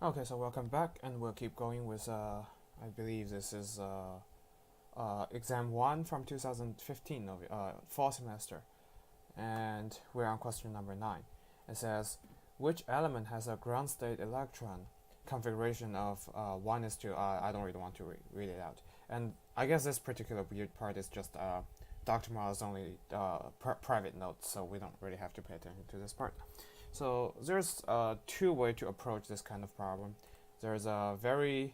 Okay, so welcome back, and we'll keep going with I believe this is exam 1 from 2015 of fall semester, and we're on question number 9. It says, which element has a ground state electron configuration of 1 is to, I don't really want to read it out, and I guess this particular weird part is just Dr. Ma's only private notes, so we don't really have to pay attention to this part. So there's two ways to approach this kind of problem. There's a very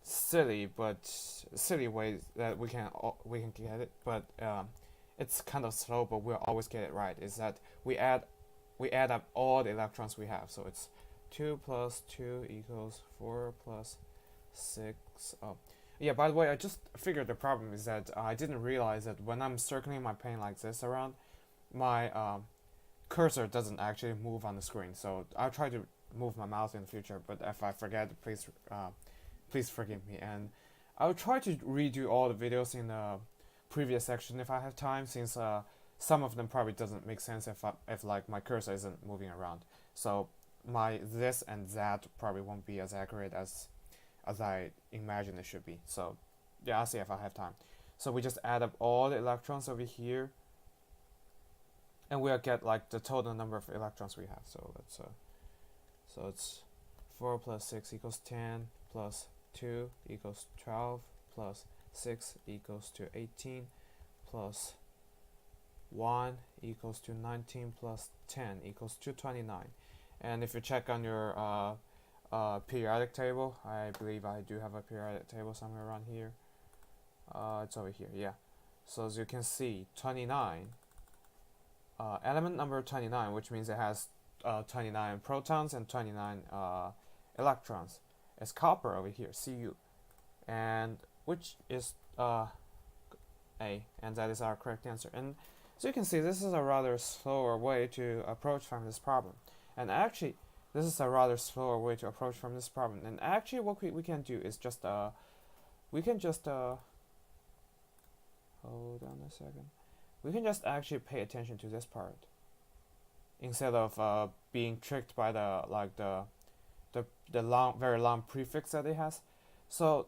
silly way that we can get it, but it's kind of slow, but we'll always get it right. Is that we add up all the electrons we have. So it's 2 plus 2 equals 4 plus 6. Oh, yeah. By the way, I just figured the problem is that I didn't realize that when I'm circling my pen like this around, my cursor doesn't actually move on the screen, so I'll try to move my mouse in the future, but if I forget, please forgive me, and I'll try to redo all the videos in the previous section if I have time, since some of them probably doesn't make sense if like my cursor isn't moving around, so my this and that probably won't be as accurate as I imagine it should be. So yeah, I'll see if I have time. So we just add up all the electrons over here, and we'll get like the total number of electrons we have. So let's so it's 4 plus 6 equals 10, plus 2 equals 12, plus 6 equals to 18, plus 1 equals to 19, plus 10 equals to 29. And if you check on your periodic table, I believe I do have a periodic table somewhere around here. It's over here, yeah. So as you can see, 29. Element number 29, which means it has 29 protons and 29 electrons. It's copper over here, Cu, and which is A, and that is our correct answer. And so you can see this is a rather slower way to approach from this problem. And actually, this is a rather slower way to approach from this problem. And actually, what we can do is just we can just hold on a second. We can just actually pay attention to this part instead of being tricked by the very long prefix that it has. So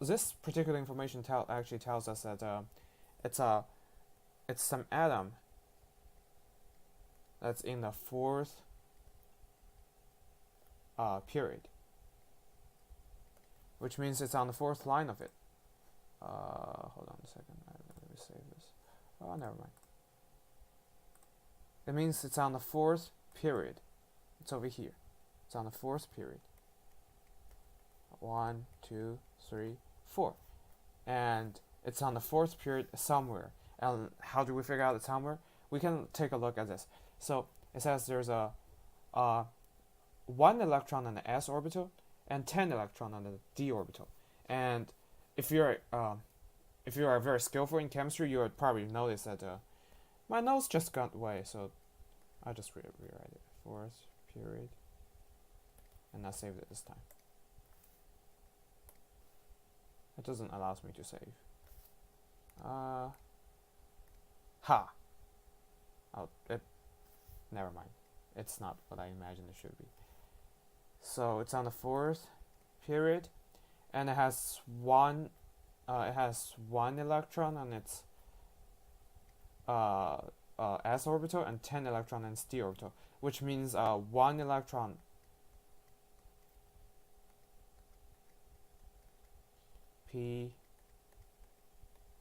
this particular information actually tells us that it's some atom that's in the fourth period, which means it's on the fourth line of it. Hold on a second. Let me save this. Oh, never mind. It means it's on the fourth period. It's over here. It's on the fourth period. 1, 2, 3, 4. And it's on the fourth period somewhere. And how do we figure out it's somewhere? We can take a look at this. So it says there's a 1 electron on the s orbital and 10 electron on the d orbital. And if you're very skillful in chemistry, you would probably notice that my notes just got away, so I'll just rewrite it. Fourth period, and I saved it this time. It doesn't allow me to save. Never mind. It's not what I imagined it should be. So it's on the fourth period, and it has one electron on its s orbital and 10 electron on its d orbital, which means 1 electron p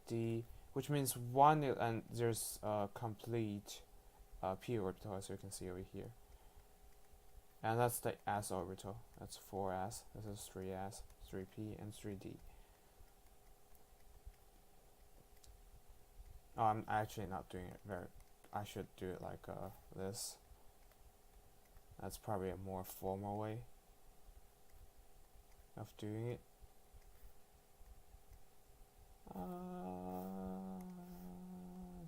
d, which means and there's a complete p orbital, as you can see over here, and that's the s orbital. That's 4s. This is 3s, 3p, and 3d. Oh, I'm actually not doing it I should do it like this. That's probably a more formal way of doing it. It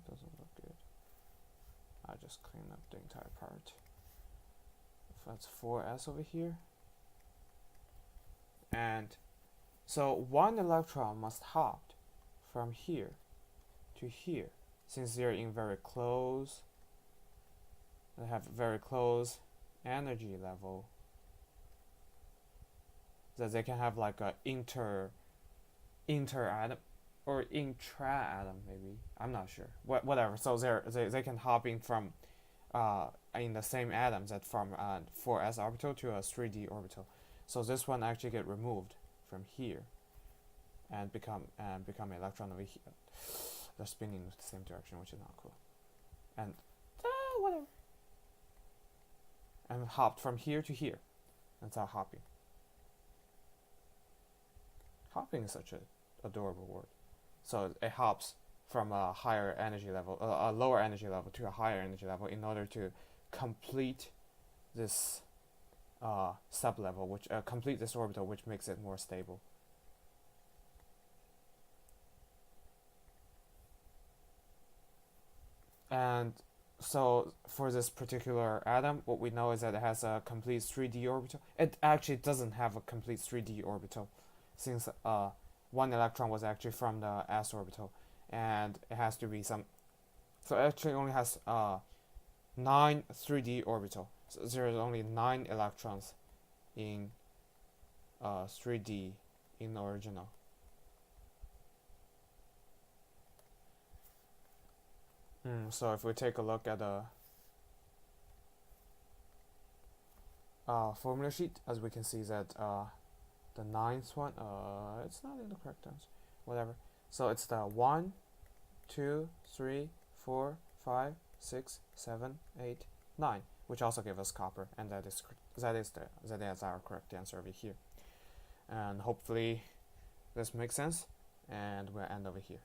doesn't look good. I'll just clean up the entire part. That's 4s over here. And so 1 electron must hop from here to here, since they're in very close, they have very close energy level that they can have like a inter atom or intra atom, maybe, I'm not sure, whatever. So they can hop in from in the same atoms that from 4s orbital to a 3d orbital. So this one actually get removed from here and become electron over here. They're spinning in the same direction, which is not cool. And whatever. And hopped from here to here. That's how hopping. Hopping is such a adorable word. So it hops from a higher energy level, a lower energy level to a higher energy level in order to complete this sub-level, which complete this orbital, which makes it more stable. And so for this particular atom, what we know is that it has a complete 3D orbital. It actually doesn't have a complete 3D orbital, since one electron was actually from the s orbital, and it has to be some. So it actually only has 9 3D orbital. So there is only 9 electrons in 3D in the original. So if we take a look at the formula sheet, as we can see that the 9th one, it's not in the correct terms, whatever. So it's the 1, 2, 3, 4, 5, 6, 7, 8, 9, which also gives us copper, and that is our correct answer over here. And hopefully this makes sense, and we'll end over here.